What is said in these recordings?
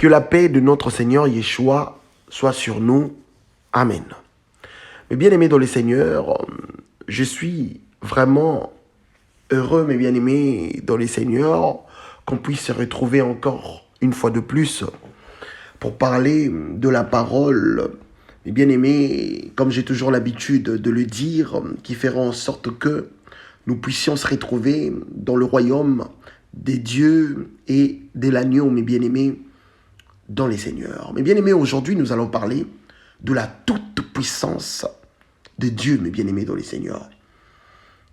Que la paix de notre Seigneur Yeshua soit sur nous. Amen. Mes bien-aimés dans le Seigneur, je suis vraiment heureux, mes bien-aimés dans le Seigneur, qu'on puisse se retrouver encore une fois de plus pour parler de la parole, mes bien-aimés, comme j'ai toujours l'habitude de le dire, qui fera en sorte que nous puissions se retrouver dans le royaume des dieux et de l'agneau, mes bien-aimés, dans les seigneurs. Mes bien-aimés, aujourd'hui, nous allons parler de la toute-puissance de Dieu, mes bien-aimés, dans les seigneurs.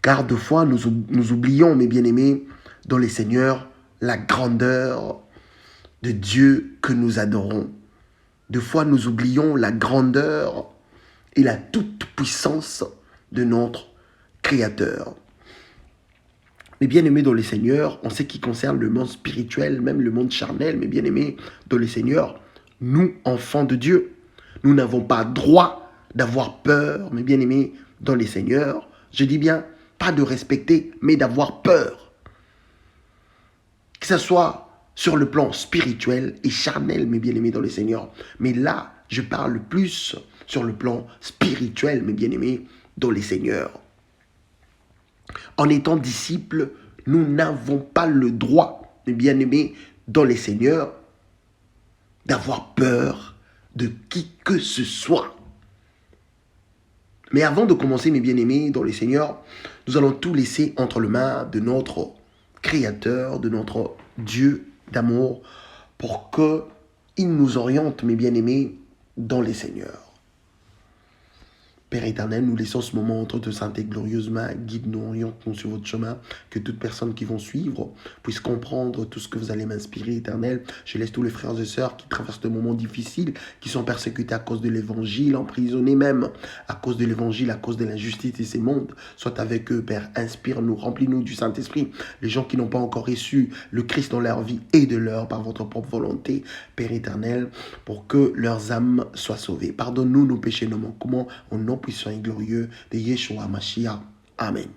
Car deux fois, nous oublions, mes bien-aimés, dans les seigneurs, la grandeur de Dieu que nous adorons. Deux fois, nous oublions la grandeur et la toute-puissance de notre Créateur. Mes bien-aimés dans les seigneurs, en ce qui concerne le monde spirituel, même le monde charnel, mes bien-aimés dans les seigneurs, nous, enfants de Dieu, nous n'avons pas droit d'avoir peur, mes bien-aimés dans les seigneurs. Je dis bien, pas de respecter, mais d'avoir peur. Que ce soit sur le plan spirituel et charnel, mes bien-aimés dans les seigneurs. Mais là, je parle plus sur le plan spirituel, mes bien-aimés dans les seigneurs. En étant disciples, nous n'avons pas le droit, mes bien-aimés, dans les seigneurs, d'avoir peur de qui que ce soit. Mais avant de commencer, mes bien-aimés, dans les seigneurs, nous allons tout laisser entre les mains de notre Créateur, de notre Dieu d'amour, pour qu'il nous oriente, mes bien-aimés, dans les seigneurs. Père éternel, nous laissons ce moment entre tes saintes et glorieuses mains. Guide-nous, oriente-nous sur votre chemin. Que toute personne qui vont suivre puisse comprendre tout ce que vous allez m'inspirer, éternel. Je laisse tous les frères et sœurs qui traversent de moments difficiles, qui sont persécutés à cause de l'évangile, emprisonnés même à cause de l'évangile, à cause de l'injustice de ces mondes. Sois avec eux, Père. Inspire-nous, remplis-nous du Saint-Esprit. Les gens qui n'ont pas encore reçu le Christ dans leur vie, aide-leur par votre propre volonté, Père éternel, pour que leurs âmes soient sauvées. Pardonne-nous nos péchés, nos manquements, au nom puissant et glorieux de Yeshua Mashiach. Amen.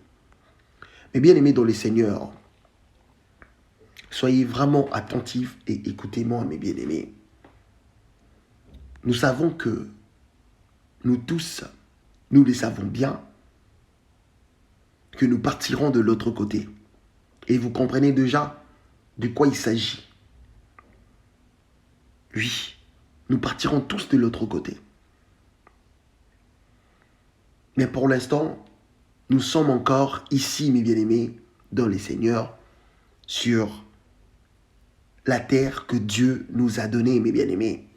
Mes bien-aimés dans les seigneurs, soyez vraiment attentifs et écoutez-moi, mes bien-aimés. Nous savons que nous tous, nous le savons bien, que nous partirons de l'autre côté. Et vous comprenez déjà de quoi il s'agit. Oui, nous partirons tous de l'autre côté. Mais pour l'instant, nous sommes encore ici, mes bien-aimés, dans les seigneurs, sur la terre que Dieu nous a donnée, mes bien-aimés.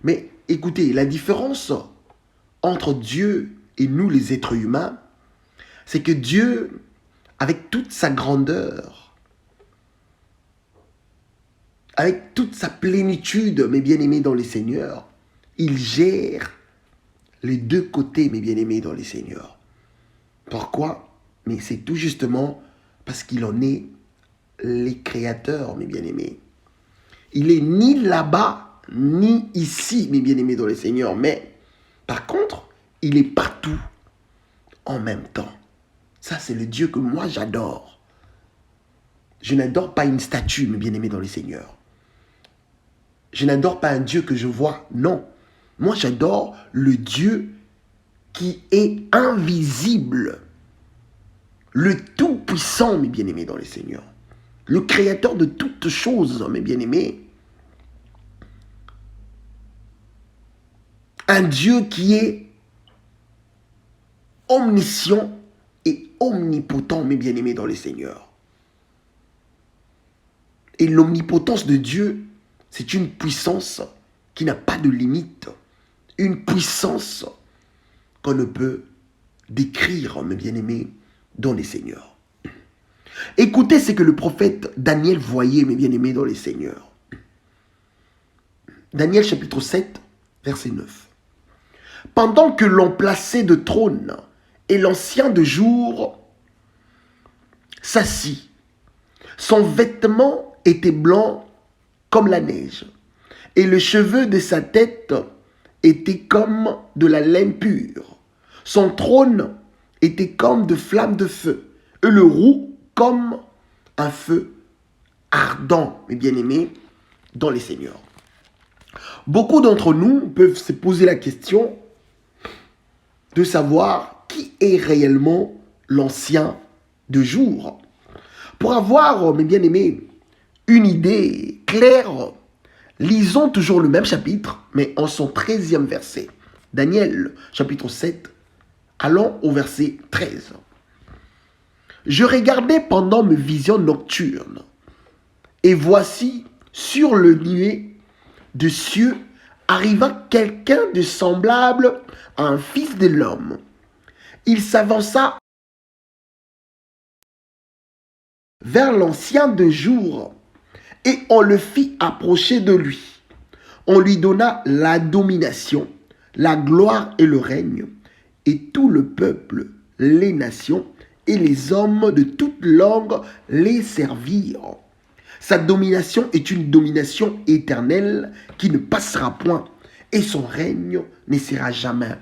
Mais écoutez, la différence entre Dieu et nous, les êtres humains, c'est que Dieu, avec toute sa grandeur, avec toute sa plénitude, mes bien-aimés dans les seigneurs, il gère les deux côtés, mes bien-aimés dans les seigneurs. Pourquoi? Mais c'est tout justement parce qu'il en est les créateurs, mes bien-aimés. Il est ni là-bas, ni ici, mes bien-aimés dans les seigneurs. Mais, par contre, il est partout en même temps. Ça, c'est le Dieu que moi, j'adore. Je n'adore pas une statue, mes bien-aimés dans les seigneurs. Je n'adore pas un Dieu que je vois, non. Moi, j'adore le Dieu qui est invisible. Le Tout-Puissant, mes bien-aimés dans les seigneurs. Le Créateur de toutes choses, mes bien-aimés. Un Dieu qui est omniscient et omnipotent, mes bien-aimés dans les seigneurs. Et l'omnipotence de Dieu, c'est une puissance qui n'a pas de limite. Une puissance qu'on ne peut décrire, mes bien-aimés, dans les seigneurs. Écoutez ce que le prophète Daniel voyait, mes bien-aimés, dans les seigneurs. Daniel chapitre 7, verset 9. Pendant que l'on plaçait de trône et l'ancien de jour s'assit, son vêtement était blanc comme la neige, et le cheveu de sa tête était comme de la laine pure. Son trône était comme de flammes de feu, et le roux comme un feu ardent, mes bien-aimés, dans les seigneurs. Beaucoup d'entre nous peuvent se poser la question de savoir qui est réellement l'ancien de jour. Pour avoir, mes bien-aimés, une idée claire, lisons toujours le même chapitre, mais en son 13e verset. Daniel, chapitre 7, allons au verset 13. Je regardais pendant mes visions nocturnes, et voici, sur le nuée de cieux, arriva quelqu'un de semblable à un fils de l'homme. Il s'avança vers l'ancien de jour, et on le fit approcher de lui. On lui donna la domination, la gloire et le règne, et tout le peuple, les nations et les hommes de toute langue les servirent. Sa domination est une domination éternelle qui ne passera point, et son règne ne sera jamais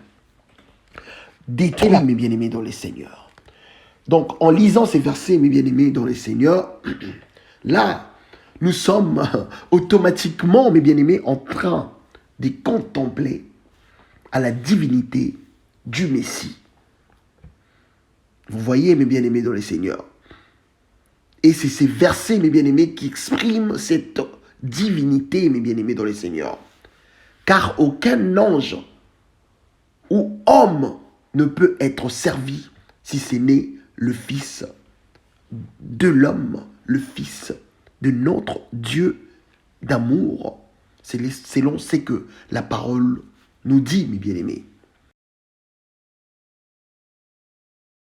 détruit, mes bien-aimés dans les Seigneurs. Donc, en lisant ces versets, mes bien-aimés dans les Seigneurs, là, nous sommes automatiquement, mes bien-aimés, en train de contempler à la divinité du Messie. Vous voyez, mes bien-aimés dans les Seigneurs. Et c'est ces versets, mes bien-aimés, qui expriment cette divinité, mes bien-aimés dans les Seigneurs. Car aucun ange ou homme ne peut être servi si ce n'est le Fils de l'homme, le Fils de notre Dieu d'amour. C'est selon ce que la parole nous dit, mes bien-aimés.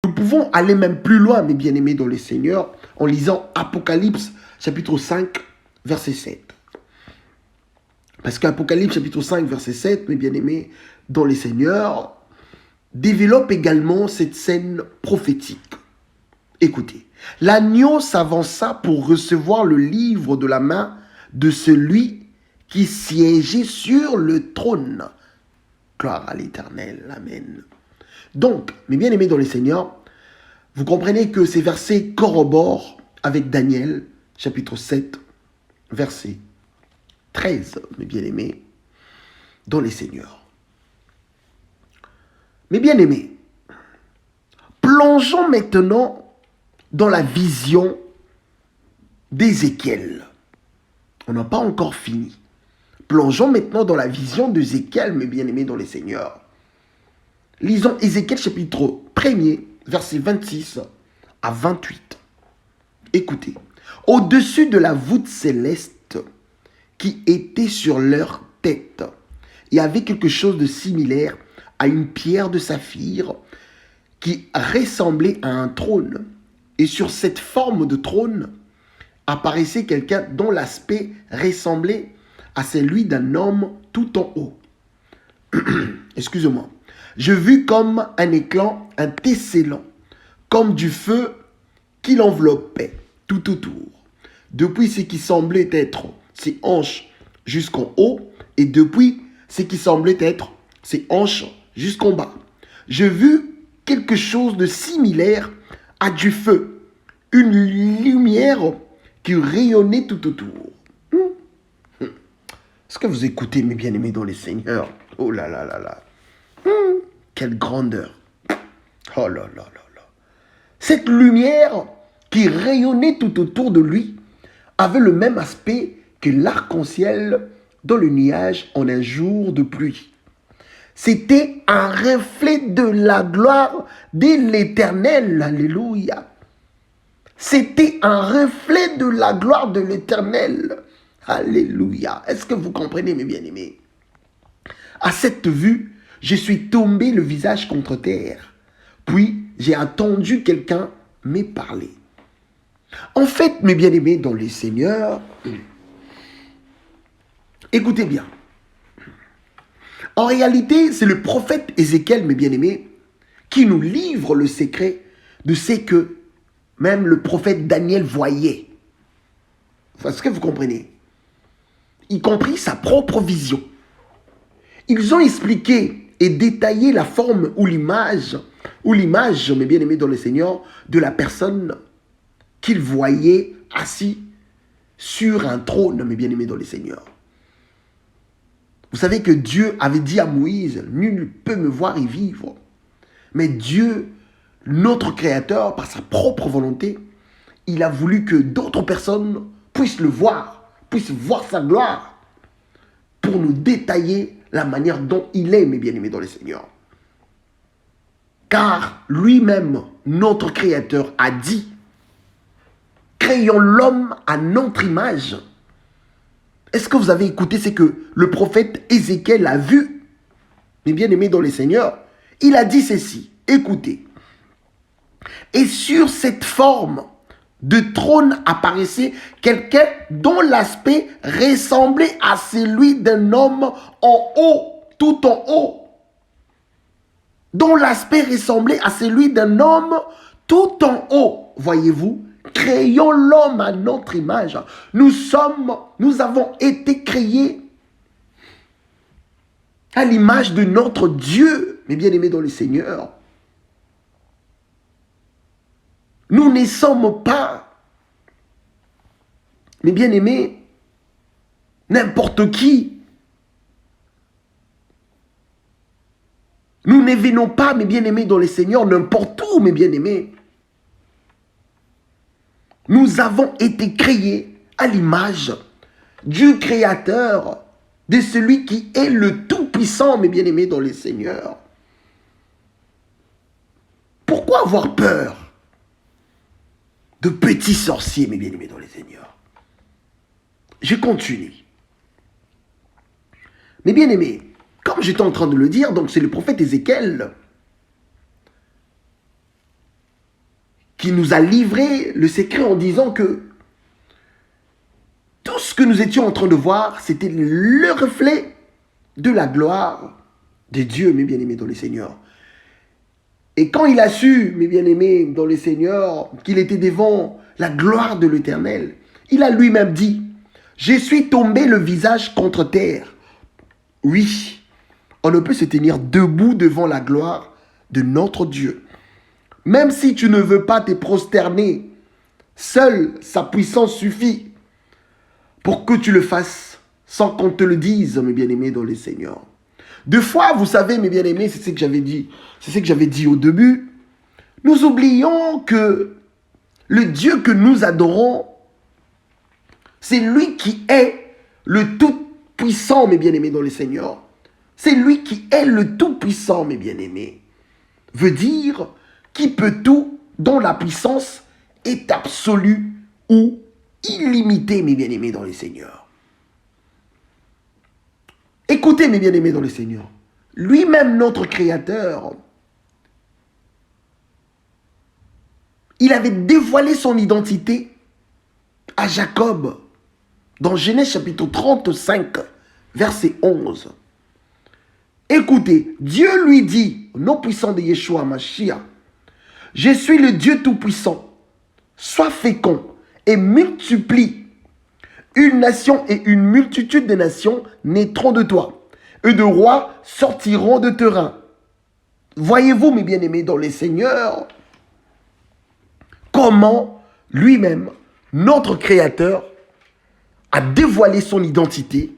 Nous pouvons aller même plus loin, mes bien-aimés dans le Seigneur, en lisant Apocalypse, chapitre 5, verset 7. Parce qu'Apocalypse, chapitre 5, verset 7, mes bien-aimés dans le Seigneur, développe également cette scène prophétique. Écoutez, l'agneau s'avança pour recevoir le livre de la main de celui qui siégeait sur le trône. Gloire à l'Éternel, amen. Donc, mes bien-aimés dans le Seigneur, vous comprenez que ces versets corroborent avec Daniel, chapitre 7, verset 13, mes bien-aimés, dans les Seigneurs. Mes bien-aimés, plongeons maintenant dans la vision d'Ézéchiel. On n'a pas encore fini. Plongeons maintenant dans la vision d'Ézéchiel, mes bien-aimés dans les Seigneurs. Lisons Ézéchiel chapitre 1er, versets 26 à 28. Écoutez. Au-dessus de la voûte céleste qui était sur leur tête, il y avait quelque chose de similaire à une pierre de saphir qui ressemblait à un trône. Et sur cette forme de trône apparaissait quelqu'un dont l'aspect ressemblait à celui d'un homme tout en haut. Excusez-moi. Je vis comme un éclat, un tesselant, comme du feu qui l'enveloppait tout autour, depuis ce qui semblait être ses hanches jusqu'en haut, et depuis ce qui semblait être ses hanches jusqu'en bas. Je vis quelque chose de similaire à du feu, une lumière qui rayonnait tout autour. Est-ce que vous écoutez, mes bien-aimés dans les Seigneurs? Oh là là là là. Quelle grandeur. Oh là là là là. Cette lumière qui rayonnait tout autour de lui avait le même aspect que l'arc-en-ciel dans le nuage en un jour de pluie. C'était un reflet de la gloire de l'Éternel. Alléluia. C'était un reflet de la gloire de l'Éternel. Alléluia. Est-ce que vous comprenez, mes bien-aimés? À cette vue, je suis tombé le visage contre terre. Puis, j'ai entendu quelqu'un me parler. En fait, mes bien-aimés dans les Seigneurs, écoutez bien. En réalité, c'est le prophète Ézéchiel, mes bien-aimés, qui nous livre le secret de ce que même le prophète Daniel voyait. Est-ce que vous comprenez? Y compris sa propre vision. Ils ont expliqué et détaillé la forme ou l'image, mes bien-aimés dans le Seigneur, de la personne qu'ils voyaient assis sur un trône, mes bien-aimés dans le Seigneur. Vous savez que Dieu avait dit à Moïse, nul ne peut me voir et vivre. Mais Dieu, notre Créateur, par sa propre volonté, il a voulu que d'autres personnes puissent le voir, puissent voir sa gloire, pour nous détailler la manière dont il est, mes bien-aimés dans le Seigneur. Car lui-même, notre Créateur, a dit, créons l'homme à notre image. Est-ce que vous avez écouté ce que le prophète Ézéchiel a vu? Mes bien-aimés dans le Seigneur, il a dit ceci, écoutez. Et sur cette forme de trône apparaissait quelqu'un dont l'aspect ressemblait à celui d'un homme en haut, tout en haut. Dont l'aspect ressemblait à celui d'un homme tout en haut. Voyez-vous, créons l'homme à notre image. Nous avons été créés à l'image de notre Dieu, mes bien-aimés dans le Seigneur. Nous ne sommes pas, mes bien-aimés, n'importe qui. Nous ne venons pas, mes bien-aimés, dans le Seigneur, n'importe où, mes bien-aimés. Nous avons été créés à l'image du Créateur, de celui qui est le Tout-Puissant, mes bien-aimés, dans le Seigneur. Pourquoi avoir peur de petits sorciers, mes bien-aimés dans le Seigneur? Je continue. Mes bien-aimés, comme j'étais en train de le dire, donc c'est le prophète Ézéchiel qui nous a livré le secret en disant que tout ce que nous étions en train de voir, c'était le reflet de la gloire de Dieu, mes bien-aimés dans le Seigneur. Et quand il a su, mes bien-aimés dans le Seigneur, qu'il était devant la gloire de l'Éternel, il a lui-même dit, « Je suis tombé le visage contre terre. » Oui, on ne peut se tenir debout devant la gloire de notre Dieu. Même si tu ne veux pas te prosterner, seule sa puissance suffit pour que tu le fasses sans qu'on te le dise, mes bien-aimés dans le Seigneur. Deux fois, vous savez, mes bien-aimés, c'est ce que j'avais dit. C'est ce que j'avais dit au début. Nous oublions que le Dieu que nous adorons, c'est lui qui est le Tout-Puissant, mes bien-aimés dans le Seigneur. C'est lui qui est le Tout-Puissant, mes bien-aimés. Veut dire qui peut tout, dont la puissance est absolue ou illimitée, mes bien-aimés dans le Seigneur. Écoutez, mes bien-aimés dans le Seigneur, lui-même notre Créateur, il avait dévoilé son identité à Jacob dans Genèse chapitre 35, verset 11. Écoutez, Dieu lui dit, au nom puissant de Yeshua Mashiach, « Je suis le Dieu tout-puissant, sois fécond et multiplie. Une nation et une multitude de nations naîtront de toi, et de rois sortiront de tes reins. » Voyez-vous, mes bien-aimés, dans les seigneurs, comment lui-même, notre Créateur, a dévoilé son identité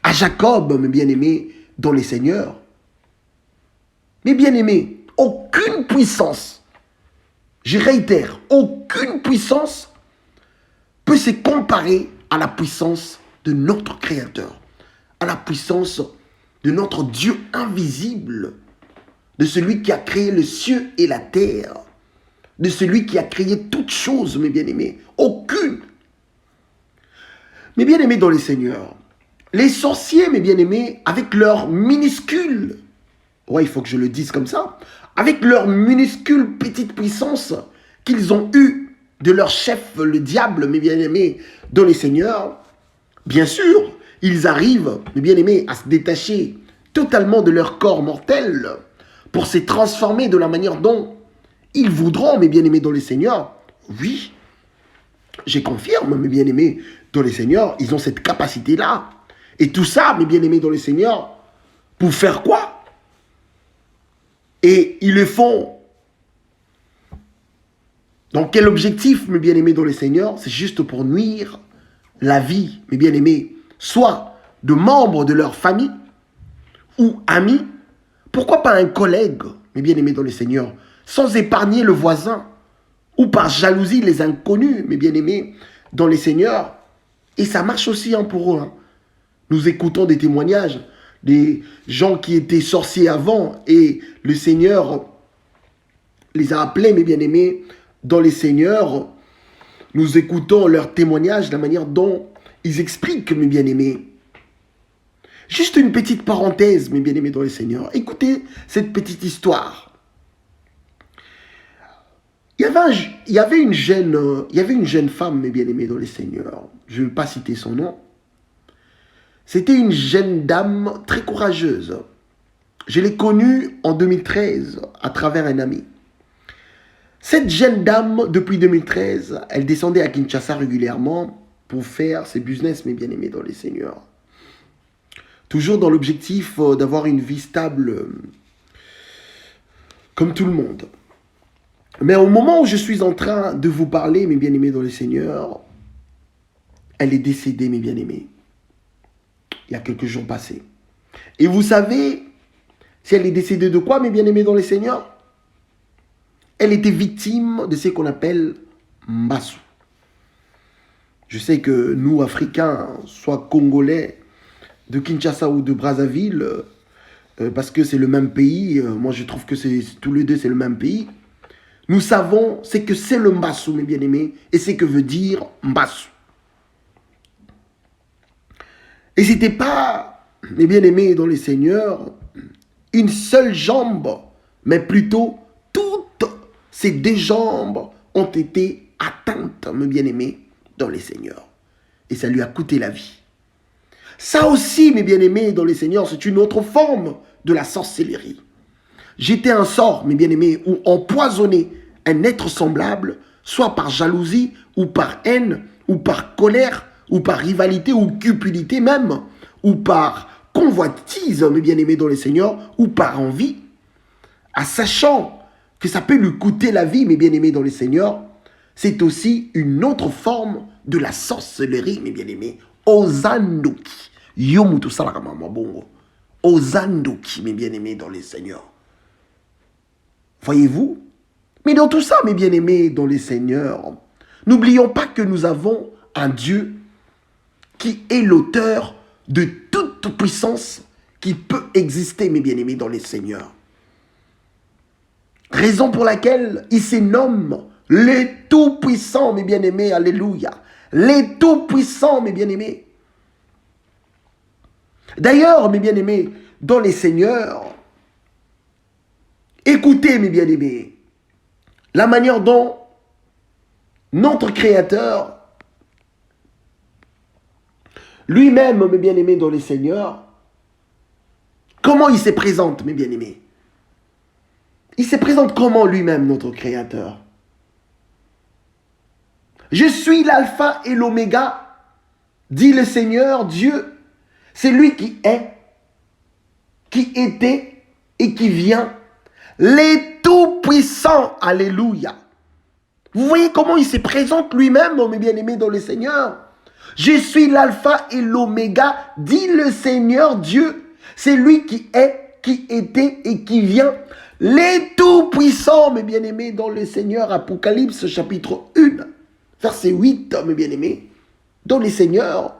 à Jacob, mes bien-aimés, dans les seigneurs. Mes bien-aimés, aucune puissance, je réitère, aucune puissance peut se comparer à la puissance de notre Créateur, à la puissance de notre Dieu invisible, de celui qui a créé le ciel et la terre, de celui qui a créé toutes choses, mes bien-aimés. Aucune. Mes bien-aimés dans les seigneurs, les sorciers, mes bien-aimés, avec leur minuscule, ouais, il faut que je le dise comme ça, avec leur minuscule petite puissance qu'ils ont eue de leur chef, le diable, mes bien-aimés, dans les seigneurs, bien sûr, ils arrivent, mes bien-aimés, à se détacher totalement de leur corps mortel pour se transformer de la manière dont ils voudront, mes bien-aimés, dans les seigneurs. Oui, je confirme, mes bien-aimés, dans les seigneurs, ils ont cette capacité-là. Et tout ça, mes bien-aimés, dans les seigneurs, pour faire quoi? Et ils le font. Donc, quel objectif, mes bien-aimés, dans les seigneurs? C'est juste pour nuire la vie, mes bien-aimés, soit de membres de leur famille ou amis. Pourquoi pas un collègue, mes bien-aimés dans le Seigneur, sans épargner le voisin, ou par jalousie les inconnus, mes bien-aimés dans le Seigneur. Et ça marche aussi pour eux. Nous écoutons des témoignages des gens qui étaient sorciers avant et le Seigneur les a appelés, mes bien-aimés dans les Seigneurs. Nous écoutons leurs témoignages, la manière dont ils expliquent, mes bien-aimés. Juste une petite parenthèse, mes bien-aimés dans les Seigneurs. Écoutez cette petite histoire. Il y avait une jeune femme, mes bien-aimés dans les Seigneurs. Je ne vais pas citer son nom. C'était une jeune dame très courageuse. Je l'ai connue en 2013 à travers un ami. Cette jeune dame, depuis 2013, elle descendait à Kinshasa régulièrement pour faire ses business, mes bien-aimés dans les Seigneurs. Toujours dans l'objectif d'avoir une vie stable comme tout le monde. Mais au moment où je suis en train de vous parler, mes bien-aimés dans le Seigneur, elle est décédée, mes bien-aimés. Il y a quelques jours passés. Et vous savez, si elle est décédée de quoi, mes bien-aimés dans le Seigneur? Elle était victime de ce qu'on appelle Mbassou. Je sais que nous, Africains, soit Congolais, de Kinshasa ou de Brazzaville, parce que c'est le même pays, moi je trouve que tous les deux c'est le même pays, nous savons ce que c'est le Mbassou, mes bien-aimés, et ce que veut dire Mbassou. Et ce n'était pas, mes bien-aimés dans les Seigneurs, une seule jambe, mais plutôt toutes ces deux jambes ont été atteintes, mes bien-aimés dans les Seigneurs. Et ça lui a coûté la vie. Ça aussi, mes bien-aimés dans les Seigneurs, c'est une autre forme de la sorcellerie. Jeter un sort, mes bien-aimés, ou empoisonner un être semblable, soit par jalousie, ou par haine, ou par colère, ou par rivalité, ou cupidité même, ou par convoitise, mes bien-aimés dans les Seigneurs, ou par envie, en sachant que ça peut lui coûter la vie, mes bien-aimés dans les Seigneurs, c'est aussi une autre forme de la sorcellerie, mes bien-aimés. Ozandoki. Yomutu salakamama bongo. Ozandoki, mes bien-aimés dans les Seigneurs. Voyez-vous? Mais dans tout ça, mes bien-aimés dans les Seigneurs, n'oublions pas que nous avons un Dieu qui est l'auteur de toute puissance qui peut exister, mes bien-aimés dans les Seigneurs. Raison pour laquelle il se nomme le Tout-Puissant, mes bien-aimés, alléluia. Les Tout-Puissants, mes bien-aimés. D'ailleurs, mes bien-aimés, dans les Seigneurs, écoutez, mes bien-aimés, la manière dont notre Créateur, lui-même, mes bien-aimés, dans les Seigneurs, comment il se présente, mes bien-aimés? Il se présente comment lui-même, notre Créateur? Je suis l'alpha et l'oméga, dit le Seigneur Dieu. C'est lui qui est, qui était et qui vient. Les tout-puissants, alléluia. Vous voyez comment il se présente lui-même, mes bien-aimés dans le Seigneur? Je suis l'alpha et l'oméga, dit le Seigneur Dieu. C'est lui qui est, qui était et qui vient. Les tout-puissants, mes bien-aimés dans le Seigneur. Apocalypse chapitre 1. Verset 8, mes bien-aimés, dans les Seigneurs.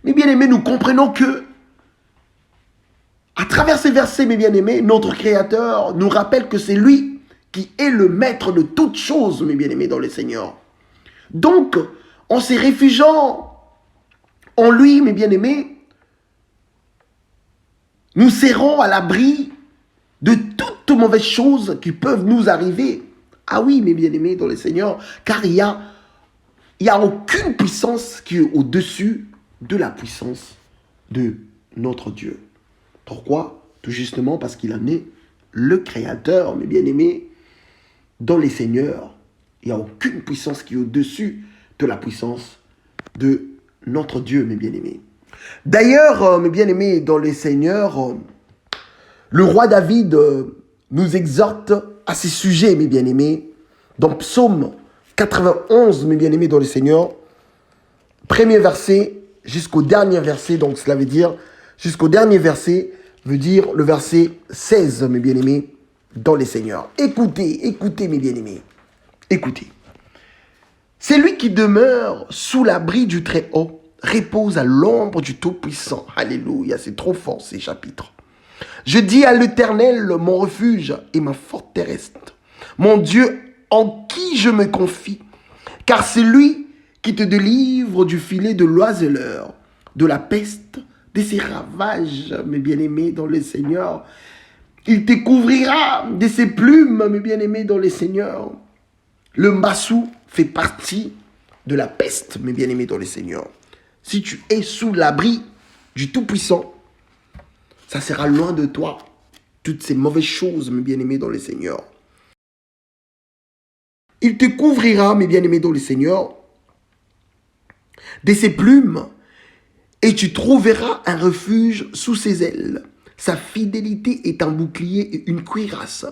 Mes bien-aimés, nous comprenons que, à travers ces versets, mes bien-aimés, notre Créateur nous rappelle que c'est lui qui est le maître de toutes choses, mes bien-aimés, dans les Seigneurs. Donc, en se réfugiant en lui, mes bien-aimés, nous serons à l'abri de toutes mauvaises choses qui peuvent nous arriver. Ah oui, mes bien-aimés dans le Seigneur, car il y a aucune puissance qui est au-dessus de la puissance de notre Dieu. Pourquoi? Tout justement parce qu'il en est le Créateur, mes bien-aimés, dans les Seigneurs. Il n'y a aucune puissance qui est au-dessus de la puissance de notre Dieu, mes bien-aimés. D'ailleurs, mes bien-aimés, dans les Seigneurs, le roi David nous exhorte à ces sujets, mes bien-aimés, dans Psaume 91, mes bien-aimés dans le Seigneur, premier verset, jusqu'au dernier verset. Donc cela veut dire, jusqu'au dernier verset, veut dire le verset 16, mes bien-aimés, dans les seigneurs. Écoutez, écoutez, mes bien-aimés. Écoutez. C'est lui qui demeure sous l'abri du Très-Haut, repose à l'ombre du Tout-Puissant. Alléluia, c'est trop fort ces chapitres. Je dis à l'Éternel, mon refuge et ma forteresse, mon Dieu en qui je me confie, car c'est lui qui te délivre du filet de l'oiseleur, de la peste, de ses ravages, mes bien-aimés dans le Seigneur. Il te couvrira de ses plumes, mes bien-aimés dans le Seigneur. Le massou fait partie de la peste, mes bien-aimés dans le Seigneur. Si tu es sous l'abri du Tout-Puissant, ça sera loin de toi toutes ces mauvaises choses, mes bien-aimés dans le Seigneur. Il te couvrira, mes bien-aimés dans le Seigneur, de ses plumes, et tu trouveras un refuge sous ses ailes. Sa fidélité est un bouclier et une cuirasse.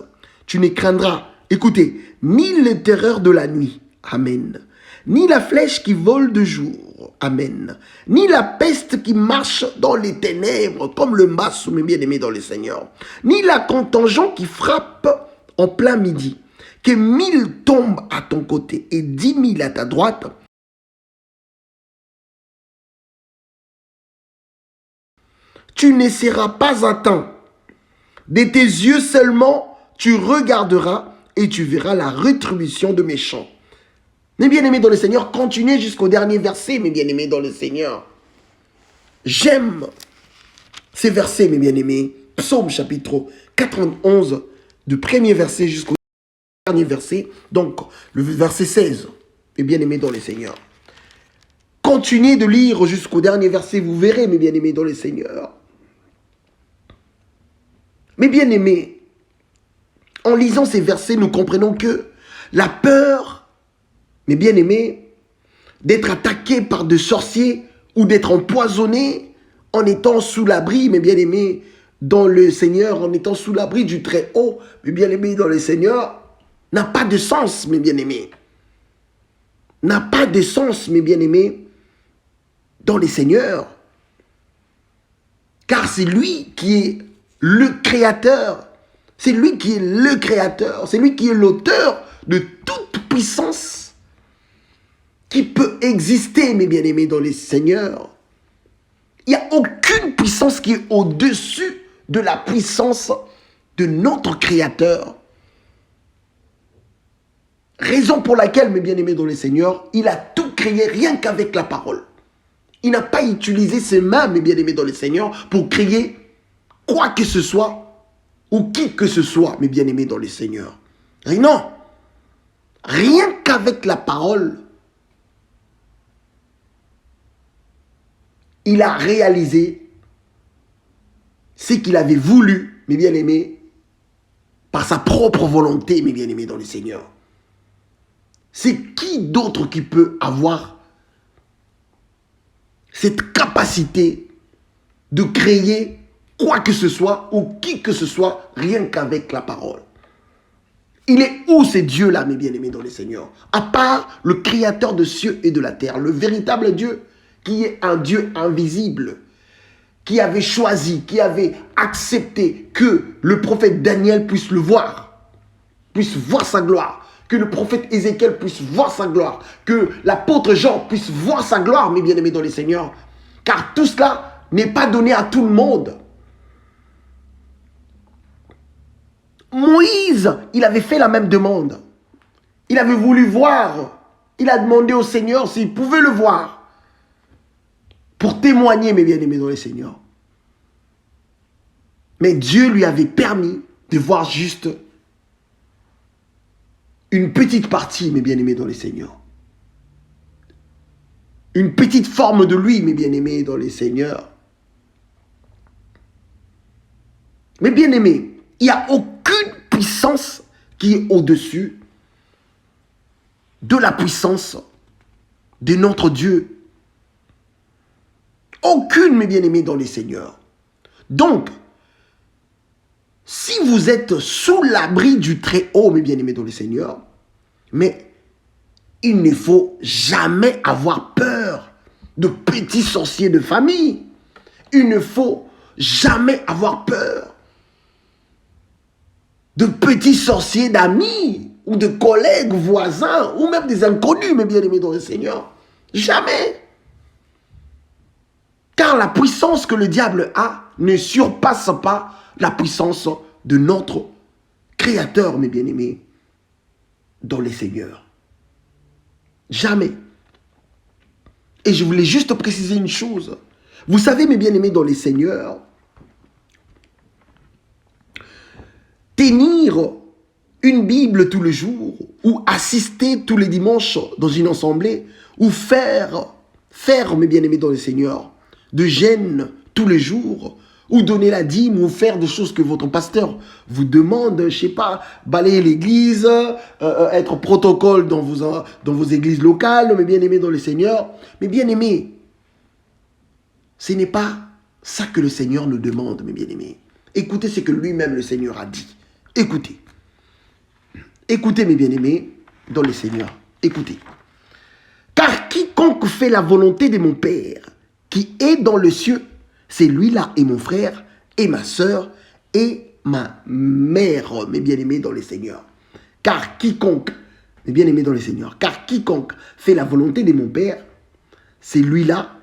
Tu ne craindras, écoutez, ni les terreurs de la nuit. Amen. Ni la flèche qui vole de jour. Amen. Ni la peste qui marche dans les ténèbres, comme le massou, mes bien-aimés dans le Seigneur. Ni la contingent qui frappe en plein midi. Que 1000 tombent à ton côté et 10 000 à ta droite. Tu ne seras pas atteint. De tes yeux seulement, tu regarderas et tu verras la rétribution de mes chants. Mes bien-aimés dans le Seigneur, continuez jusqu'au dernier verset, mes bien-aimés dans le Seigneur. J'aime ces versets, mes bien-aimés. Psaume chapitre 91, du premier verset jusqu'au dernier verset. Donc, le verset 16, mes bien-aimés dans le Seigneur. Continuez de lire jusqu'au dernier verset, vous verrez, mes bien-aimés dans le Seigneur. Mes bien-aimés, en lisant ces versets, nous comprenons que la peur, mes bien-aimés, d'être attaqué par des sorciers ou d'être empoisonné en étant sous l'abri, mes bien-aimés, dans le Seigneur, en étant sous l'abri du Très-Haut, mes bien-aimés, dans le Seigneur, n'a pas de sens, mes bien-aimés. N'a pas de sens, mes bien-aimés, dans le Seigneur. Car c'est lui qui est le Créateur. C'est lui qui est le Créateur. C'est lui qui est l'auteur de toute puissance qui peut exister, mes bien-aimés, dans les Seigneurs. Il n'y a aucune puissance qui est au-dessus de la puissance de notre Créateur. Raison pour laquelle, mes bien-aimés dans les Seigneurs, il a tout créé rien qu'avec la parole. Il n'a pas utilisé ses mains, mes bien-aimés dans le Seigneur, pour créer quoi que ce soit ou qui que ce soit, mes bien-aimés dans le Seigneur. Et non, rien qu'avec la parole, il a réalisé ce qu'il avait voulu, mes bien-aimés, par sa propre volonté, mes bien-aimés dans le Seigneur. C'est qui d'autre qui peut avoir cette capacité de créer quoi que ce soit ou qui que ce soit, rien qu'avec la parole? Il est où ces dieux-là, mes bien-aimés dans le Seigneur? À part le créateur de cieux et de la terre, le véritable Dieu, qui est un Dieu invisible, qui avait choisi, qui avait accepté que le prophète Daniel puisse le voir, puisse voir sa gloire, que le prophète Ézéchiel puisse voir sa gloire, que l'apôtre Jean puisse voir sa gloire, mes bien-aimés dans le Seigneur. Car tout cela n'est pas donné à tout le monde. Moïse, il avait fait la même demande. Il avait voulu voir. Il a demandé au Seigneur s'il pouvait le voir. Pour témoigner, mes bien-aimés dans le Seigneur. Mais Dieu lui avait permis de voir juste une petite partie, mes bien-aimés dans le Seigneur. Une petite forme de lui, mes bien-aimés dans le Seigneur. Mes bien-aimés, il n'y a aucune puissance qui est au-dessus de la puissance de notre Dieu. Aucune, mes bien-aimés dans le Seigneur. Donc, si vous êtes sous l'abri du Très-Haut, mes bien-aimés dans le Seigneur, mais il ne faut jamais avoir peur de petits sorciers de famille. Il ne faut jamais avoir peur de petits sorciers d'amis ou de collègues, voisins ou même des inconnus, mes bien-aimés dans le Seigneur. Jamais. Car la puissance que le diable a ne surpasse pas la puissance de notre Créateur, mes bien-aimés, dans les Seigneurs. Jamais. Et je voulais juste préciser une chose. Vous savez, mes bien-aimés dans les Seigneurs, tenir une Bible tous les jours ou assister tous les dimanches dans une assemblée ou faire, mes bien-aimés dans le Seigneur, de jeûne tous les jours ou donner la dîme ou faire des choses que votre pasteur vous demande, je ne sais pas, balayer l'église, être protocole dans vos églises locales, mes bien-aimés dans le Seigneur. Mes bien-aimés, ce n'est pas ça que le Seigneur nous demande, mes bien-aimés. Écoutez ce que lui-même le Seigneur a dit. Écoutez. Écoutez, mes bien-aimés, dans le Seigneur. Écoutez. Car quiconque fait la volonté de mon Père, qui est dans le cieux, c'est lui-là et mon frère, et ma sœur, et ma mère, mes bien-aimés dans le Seigneur. Car quiconque, mes bien-aimés dans le Seigneur, car quiconque fait la volonté de mon Père, c'est lui-là,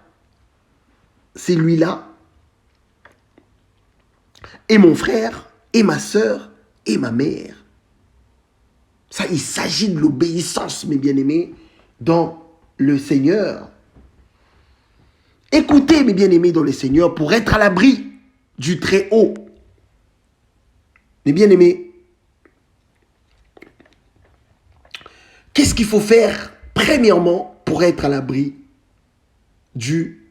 et mon frère, et ma sœur, et ma mère. Ça, il s'agit de l'obéissance, mes bien-aimés, dans le Seigneur. Écoutez, mes bien-aimés dans le Seigneur, pour être à l'abri du Très-Haut. Mes bien-aimés, qu'est-ce qu'il faut faire, premièrement, pour être à l'abri du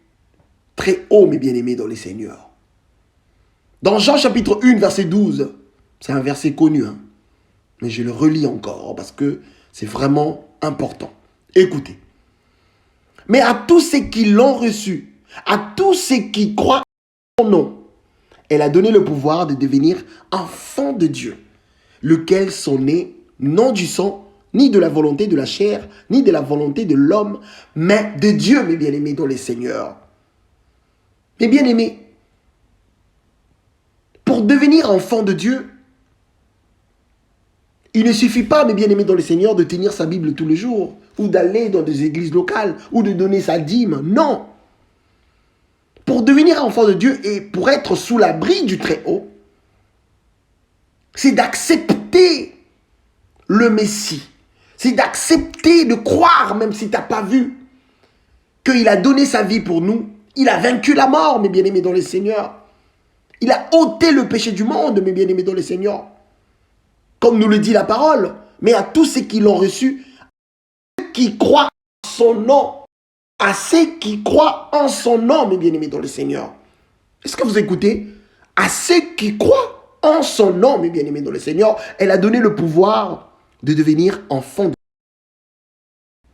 Très-Haut, mes bien-aimés dans le Seigneur? Dans Jean chapitre 1, verset 12, c'est un verset connu, hein, mais je le relis encore parce que c'est vraiment important. Écoutez. Mais à tous ceux qui l'ont reçu, à tous ceux qui croient en son nom, elle a donné le pouvoir de devenir enfants de Dieu, lequel sont nés non du sang, ni de la volonté de la chair, ni de la volonté de l'homme, mais de Dieu, mes bien-aimés, dans les Seigneurs. Mes bien-aimés, pour devenir enfant de Dieu, il ne suffit pas, mes bien-aimés dans le Seigneur, de tenir sa Bible tous les jours, ou d'aller dans des églises locales, ou de donner sa dîme. Non. Pour devenir enfant de Dieu et pour être sous l'abri du Très-Haut, c'est d'accepter le Messie. C'est d'accepter, de croire, même si tu n'as pas vu, qu'il a donné sa vie pour nous. Il a vaincu la mort, mes bien-aimés dans le Seigneur. Il a ôté le péché du monde, mes bien-aimés dans le Seigneur. Comme nous le dit la parole, mais à tous ceux qui l'ont reçu, qui croient en son nom, à ceux qui croient en son nom, mes bien-aimés dans le Seigneur. Est-ce que vous écoutez? À ceux qui croient en son nom, mes bien-aimés dans le Seigneur, elle a donné le pouvoir de devenir enfant de Dieu.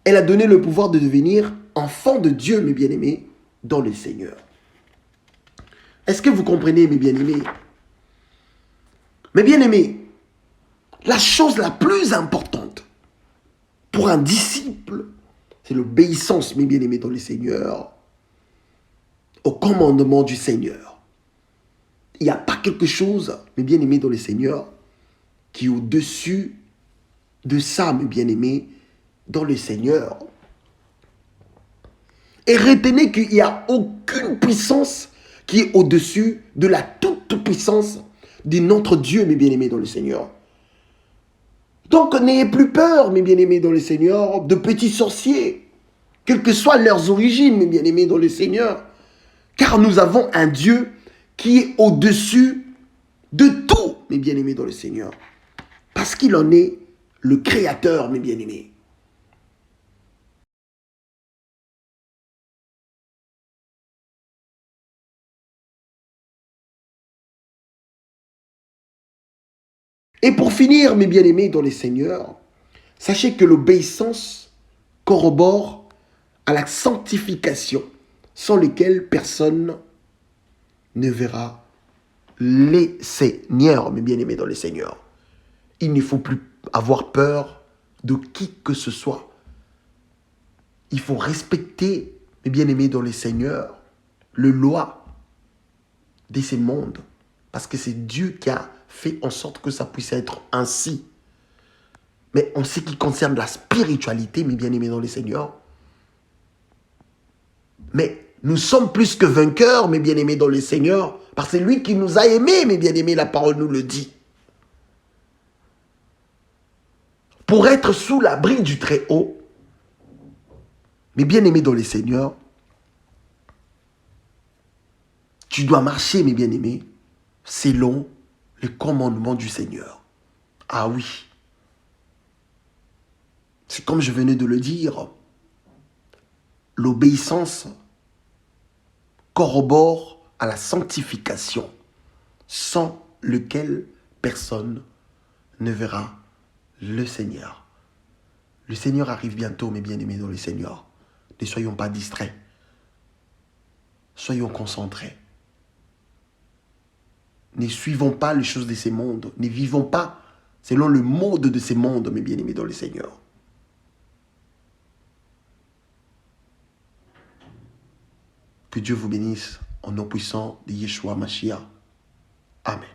Elle a donné le pouvoir de devenir enfant de Dieu, mes bien-aimés, dans le Seigneur. Est-ce que vous comprenez, mes bien-aimés? Mes bien-aimés, la chose la plus importante pour un disciple, c'est l'obéissance, mes bien-aimés dans le Seigneur, au commandement du Seigneur. Il n'y a pas quelque chose, mes bien-aimés dans le Seigneur, qui est au-dessus de ça, mes bien-aimés dans le Seigneur. Et retenez qu'il n'y a aucune puissance qui est au-dessus de la toute-puissance de notre Dieu, mes bien-aimés dans le Seigneur. Donc, n'ayez plus peur, mes bien-aimés dans le Seigneur, de petits sorciers, quelles que soient leurs origines, mes bien-aimés dans le Seigneur. Car nous avons un Dieu qui est au-dessus de tout, mes bien-aimés dans le Seigneur. Parce qu'il en est le Créateur, mes bien-aimés. Et pour finir, mes bien-aimés dans le Seigneur, sachez que l'obéissance corrobore à la sanctification, sans lesquelles personne ne verra les Seigneurs, mes bien-aimés dans le Seigneur. Il ne faut plus avoir peur de qui que ce soit. Il faut respecter mes bien-aimés dans le Seigneur, le loi de ce monde. Parce que c'est Dieu qui a fait en sorte que ça puisse être ainsi. Mais en ce qui concerne la spiritualité, mes bien-aimés dans le Seigneur, mais nous sommes plus que vainqueurs, mes bien-aimés dans le Seigneur, parce que c'est lui qui nous a aimés, mes bien-aimés, la parole nous le dit. Pour être sous l'abri du Très-Haut, mes bien-aimés dans le Seigneur, tu dois marcher, mes bien-aimés, selon les commandements du Seigneur. Ah oui. C'est comme je venais de le dire, l'obéissance corrobore à la sanctification, sans lequel personne ne verra le Seigneur. Le Seigneur arrive bientôt, mes bien-aimés dans le Seigneur. Ne soyons pas distraits. Soyons concentrés. Ne suivons pas les choses de ces mondes. Ne vivons pas selon le mode de ces mondes, mes bien-aimés dans le Seigneur. Que Dieu vous bénisse en nom puissant de Yeshua Mashiach. Amen.